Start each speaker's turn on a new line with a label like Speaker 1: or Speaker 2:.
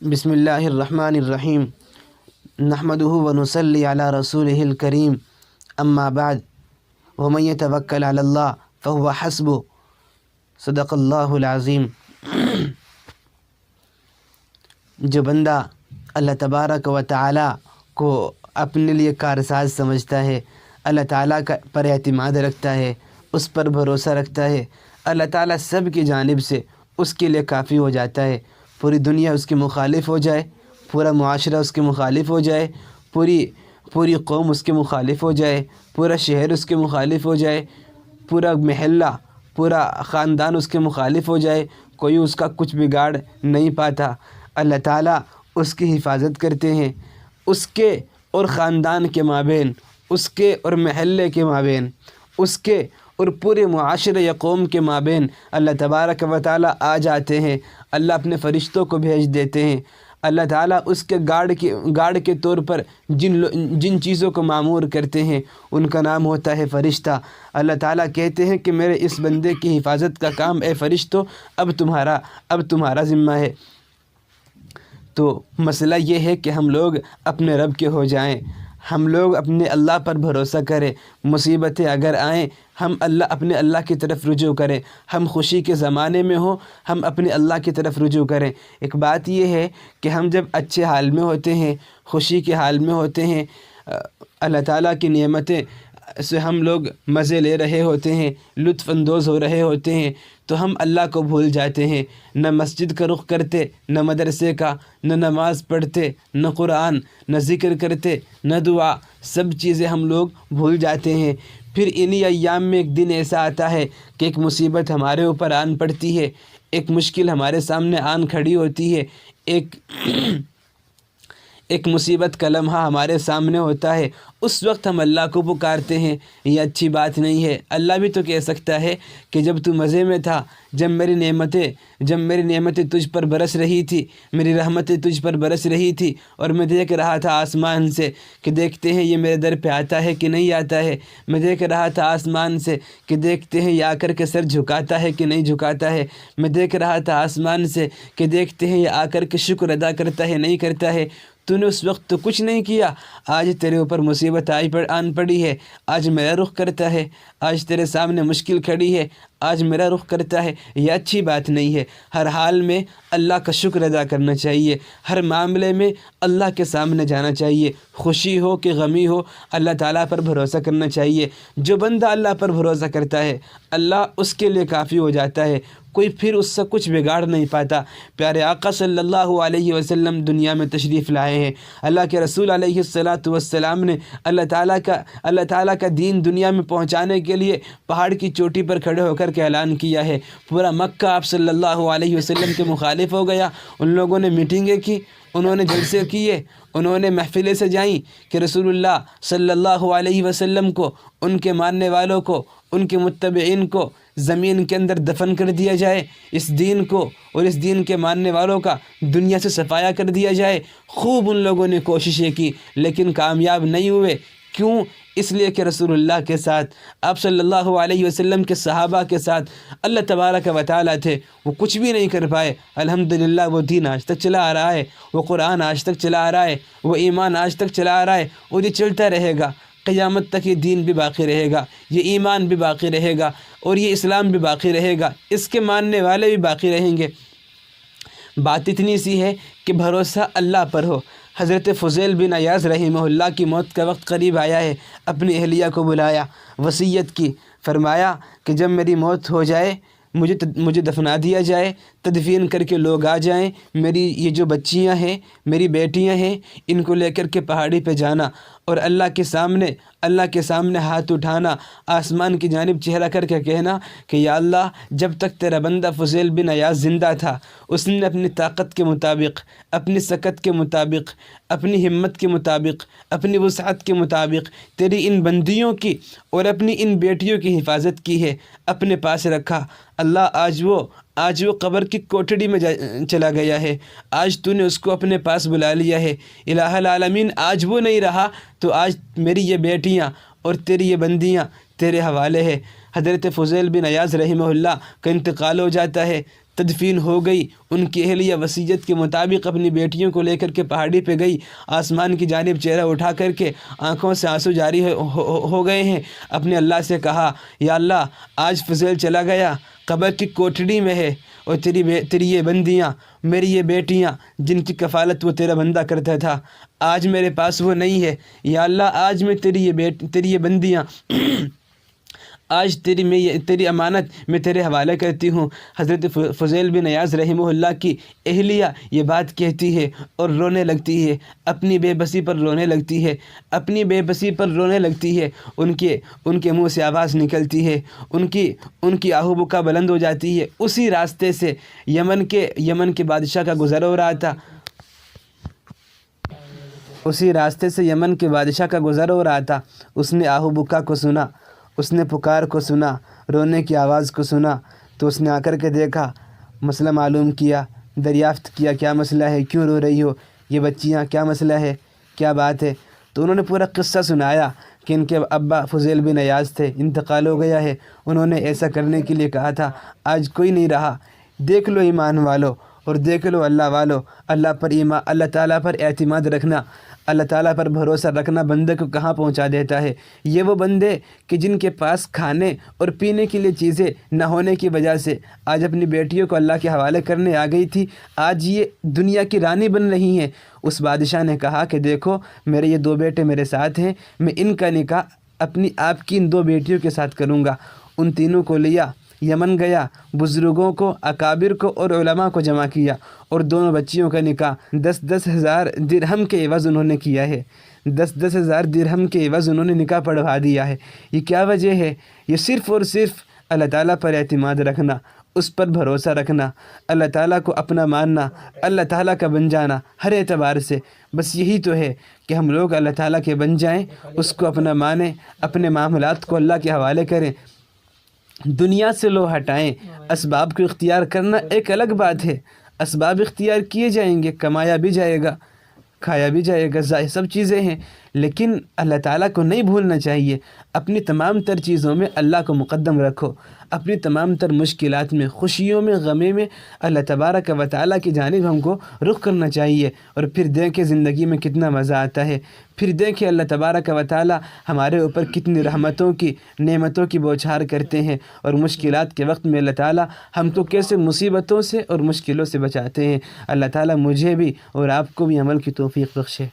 Speaker 1: بسم اللہ الرحمن الرحیم نحمدہ ونصلی علی رسولہ الکریم اما بعد ومن یتوکل علی اللہ فہو حسبہ صدق اللہ العظیم۔ جو بندہ اللہ تبارک و تعالیٰ کو اپنے لیے کارساز سمجھتا ہے، اللہ تعالیٰ پر اعتماد رکھتا ہے، اس پر بھروسہ رکھتا ہے، اللہ تعالیٰ سب کی جانب سے اس کے لیے کافی ہو جاتا ہے۔ پوری دنیا اس کے مخالف ہو جائے، پورا معاشرہ اس کے مخالف ہو جائے، پوری قوم اس کے مخالف ہو جائے، پورا شہر اس کے مخالف ہو جائے، پورا محلہ، پورا خاندان اس کے مخالف ہو جائے، کوئی اس کا کچھ بگاڑ نہیں پاتا۔ اللہ تعالیٰ اس کی حفاظت کرتے ہیں، اس کے اور خاندان کے مابین، اس کے اور محلے کے مابین، اس کے اور پورے معاشرے یا قوم کے مابین اللہ تبارک و تعالیٰ آ جاتے ہیں۔ اللہ اپنے فرشتوں کو بھیج دیتے ہیں۔ اللہ تعالیٰ اس کے گارڈ کے طور پر جن چیزوں کو معمور کرتے ہیں ان کا نام ہوتا ہے فرشتہ۔ اللہ تعالیٰ کہتے ہیں کہ میرے اس بندے کی حفاظت کا کام اے فرشتوں اب تمہارا ذمہ ہے۔ تو مسئلہ یہ ہے کہ ہم لوگ اپنے رب کے ہو جائیں، ہم لوگ اپنے اللہ پر بھروسہ کریں۔ مصیبتیں اگر آئیں ہم اپنے اللہ کی طرف رجوع کریں، ہم خوشی کے زمانے میں ہوں ہم اپنے اللہ کی طرف رجوع کریں۔ ایک بات یہ ہے کہ ہم جب اچھے حال میں ہوتے ہیں، خوشی کے حال میں ہوتے ہیں، اللہ تعالیٰ کی نعمتیں سے ہم لوگ مزے لے رہے ہوتے ہیں، لطف اندوز ہو رہے ہوتے ہیں، تو ہم اللہ کو بھول جاتے ہیں۔ نہ مسجد کا رخ کرتے، نہ مدرسے کا، نہ نماز پڑھتے، نہ قرآن، نہ ذکر کرتے، نہ دعا، سب چیزیں ہم لوگ بھول جاتے ہیں۔ پھر انہی ایام میں ایک دن ایسا آتا ہے کہ ایک مصیبت ہمارے اوپر آن پڑتی ہے، ایک مشکل ہمارے سامنے آن کھڑی ہوتی ہے، ایک مصیبت کا لمحہ ہمارے سامنے ہوتا ہے۔ اس وقت ہم اللہ کو پکارتے ہیں، یہ اچھی بات نہیں ہے۔ اللہ بھی تو کہہ سکتا ہے کہ جب تو مزے میں تھا، جب میری نعمتیں تجھ پر برس رہی تھی، میری رحمتیں تجھ پر برس رہی تھی، اور میں دیکھ رہا تھا آسمان سے کہ دیکھتے ہیں یہ میرے در پہ آتا ہے کہ نہیں آتا ہے، میں دیکھ رہا تھا آسمان سے کہ دیکھتے ہیں یہ آ کر کے سر جھکاتا ہے کہ نہیں جھکاتا ہے، میں دیکھ رہا تھا آسمان سے کہ دیکھتے ہیں یہ آ کر کے شکر ادا کرتا ہے نہیں کرتا ہے۔ تو نے اس وقت تو کچھ نہیں کیا، آج تیرے اوپر مصیبت آن پڑی ہے، آج میرا رخ کرتا ہے، آج تیرے سامنے مشکل کھڑی ہے، آج میرا رخ کرتا ہے، یہ اچھی بات نہیں ہے۔ ہر حال میں اللہ کا شکر ادا کرنا چاہیے، ہر معاملے میں اللہ کے سامنے جانا چاہیے، خوشی ہو کہ غمی ہو اللہ تعالیٰ پر بھروسہ کرنا چاہیے۔ جو بندہ اللہ پر بھروسہ کرتا ہے اللہ اس کے لیے کافی ہو جاتا ہے، کوئی پھر اس سے کچھ بگاڑ نہیں پاتا۔ پیارے آقا صلی اللہ علیہ وسلم دنیا میں تشریف لائے ہیں، اللہ کے رسول علیہ السلام نے اللہ تعالیٰ کا دین دنیا میں پہنچانے کے لیے پہاڑ کی چوٹی پر کھڑے ہو کر کے اعلان کیا ہے۔ پورا مکہ آپ صلی اللہ علیہ وسلم کے مخالف ہو گیا، ان لوگوں نے میٹنگیں کی، انہوں نے جلسے کیے، انہوں نے محفلیں سجائیں کہ رسول اللہ صلی اللہ علیہ وسلم کو، ان کے ماننے والوں کو، ان کے متبعین کو زمین کے اندر دفن کر دیا جائے، اس دین کو اور اس دین کے ماننے والوں کا دنیا سے صفایا کر دیا جائے۔ خوب ان لوگوں نے کوششیں کی لیکن کامیاب نہیں ہوئے۔ کیوں؟ اس لیے کہ رسول اللہ کے ساتھ، آپ صلی اللہ علیہ وسلم کے صحابہ کے ساتھ اللہ تبارک و تعالیٰ تھے، وہ کچھ بھی نہیں کر پائے۔ الحمدللہ وہ دین آج تک چلا آ رہا ہے، وہ قرآن آج تک چلا آ رہا ہے، وہ ایمان آج تک چلا آ رہا ہے، اور یہ چلتا رہے گا قیامت تک۔ یہ دین بھی باقی رہے گا، یہ ایمان بھی باقی رہے گا، اور یہ اسلام بھی باقی رہے گا، اس کے ماننے والے بھی باقی رہیں گے۔ بات اتنی سی ہے کہ بھروسہ اللہ پر ہو۔ حضرت فضیل بن عیاض رحمہ اللہ کی موت کا وقت قریب آیا ہے، اپنی اہلیہ کو بلایا، وصیت کی، فرمایا کہ جب میری موت ہو جائے مجھے دفنا دیا جائے، تدفین کر کے لوگ آ جائیں، میری یہ جو بچیاں ہیں، میری بیٹیاں ہیں، ان کو لے کر کے پہاڑی پہ جانا اور اللہ کے سامنے ہاتھ اٹھانا، آسمان کی جانب چہرہ کر کے کہنا کہ یا اللہ، جب تک تیرا بندہ فضیل بن عیاض زندہ تھا اس نے اپنی طاقت کے مطابق، اپنی سکت کے مطابق، اپنی ہمت کے مطابق، اپنی وسعت کے مطابق تیری ان بندیوں کی اور اپنی ان بیٹیوں کی حفاظت کی ہے، اپنے پاس رکھا۔ اللہ آج وہ قبر کی کوٹڑی میں چلا گیا ہے، آج تو نے اس کو اپنے پاس بلا لیا ہے۔ الہ العالمین، آج وہ نہیں رہا تو آج میری یہ بیٹیاں اور تیری یہ بندیاں تیرے حوالے ہے۔ حضرت فضیل بن عیاض رحمہ اللہ کا انتقال ہو جاتا ہے، تدفین ہو گئی۔ ان کی اہلیہ وصیت کے مطابق اپنی بیٹیوں کو لے کر کے پہاڑی پہ گئی، آسمان کی جانب چہرہ اٹھا کر کے آنکھوں سے آنسو جاری ہو گئے ہیں۔ اپنے اللہ سے کہا، یا اللہ آج فضیل چلا گیا، قبر کی کوٹڑی میں ہے، اور تیری یہ بندیاں، میری یہ بیٹیاں جن کی کفالت وہ تیرا بندہ کرتا تھا، آج میرے پاس وہ نہیں ہے۔ یا اللہ آج میں تیری یہ بندیاں آج تیری امانت میں تیرے حوالے کرتی ہوں۔ حضرت فضیل بن عیاض رحمہ اللہ کی اہلیہ یہ بات کہتی ہے اور رونے لگتی ہے، اپنی بے بسی پر رونے لگتی ہے، اپنی بے بسی پر رونے لگتی ہے۔ ان کے منہ سے آواز نکلتی ہے، ان کی آہو بکا بلند ہو جاتی ہے۔ اسی راستے سے یمن کے بادشاہ کا گزر ہو رہا تھا، اسی راستے سے یمن کے بادشاہ کا گزر ہو رہا تھا۔ اس نے آہو بکا کو سنا، اس نے پکار کو سنا، رونے کی آواز کو سنا، تو اس نے آ کر کے دیکھا، مسئلہ معلوم کیا، دریافت کیا کیا مسئلہ ہے، کیوں رو رہی ہو یہ بچیاں، کیا مسئلہ ہے، کیا بات ہے؟ تو انہوں نے پورا قصہ سنایا کہ ان کے ابا فضیل بن عیاض تھے، انتقال ہو گیا ہے، انہوں نے ایسا کرنے کے لیے کہا تھا، آج کوئی نہیں رہا۔ دیکھ لو ایمان والو اور دیکھ لو اللہ والو، اللہ تعالیٰ پر اعتماد رکھنا، اللہ تعالیٰ پر بھروسہ رکھنا بندے کو کہاں پہنچا دیتا ہے۔ یہ وہ بندے کہ جن کے پاس کھانے اور پینے کے لیے چیزیں نہ ہونے کی وجہ سے آج اپنی بیٹیوں کو اللہ کے حوالے کرنے آ گئی تھی، آج یہ دنیا کی رانی بن رہی ہیں۔ اس بادشاہ نے کہا کہ دیکھو میرے یہ 2 بیٹے میرے ساتھ ہیں، میں ان کا نکاح آپ کی ان 2 بیٹیوں کے ساتھ کروں گا۔ ان تینوں کو لیا، یمن گیا، بزرگوں کو، اکابر کو اور علماء کو جمع کیا، اور دونوں بچیوں کا نکاح 10-10 ہزار درہم کے عوض انہوں نے کیا ہے۔ 10-10 ہزار درہم کے عوض انہوں نے نکاح پڑھوا دیا ہے۔ یہ کیا وجہ ہے؟ یہ صرف اور صرف اللہ تعالیٰ پر اعتماد رکھنا، اس پر بھروسہ رکھنا، اللہ تعالیٰ کو اپنا ماننا، اللہ تعالیٰ کا بن جانا ہر اعتبار سے۔ بس یہی تو ہے کہ ہم لوگ اللہ تعالیٰ کے بن جائیں، اس کو اپنا مانیں، اپنے معاملات کو اللہ کے حوالے کریں، دنیا سے لو ہٹائیں۔ اسباب کو اختیار کرنا ایک الگ بات ہے، اسباب اختیار کیے جائیں گے، کمایا بھی جائے گا، کھایا بھی جائے گا، سب چیزیں ہیں، لیکن اللہ تعالیٰ کو نہیں بھولنا چاہیے۔ اپنی تمام تر چیزوں میں اللہ کو مقدم رکھو، اپنی تمام تر مشکلات میں، خوشیوں میں، غمے میں اللہ تبارک و تعالیٰ کی جانب ہم کو رخ کرنا چاہیے، اور پھر دیکھیں زندگی میں کتنا مزہ آتا ہے، پھر دیکھیں اللہ تبارک و تعالیٰ ہمارے اوپر کتنی رحمتوں کی، نعمتوں کی بوچھار کرتے ہیں، اور مشکلات کے وقت میں اللہ تعالیٰ ہم کو کیسے مصیبتوں سے اور مشکلوں سے بچاتے ہیں۔ اللہ تعالیٰ مجھے بھی اور آپ کو بھی عمل کی توفیق بخشے۔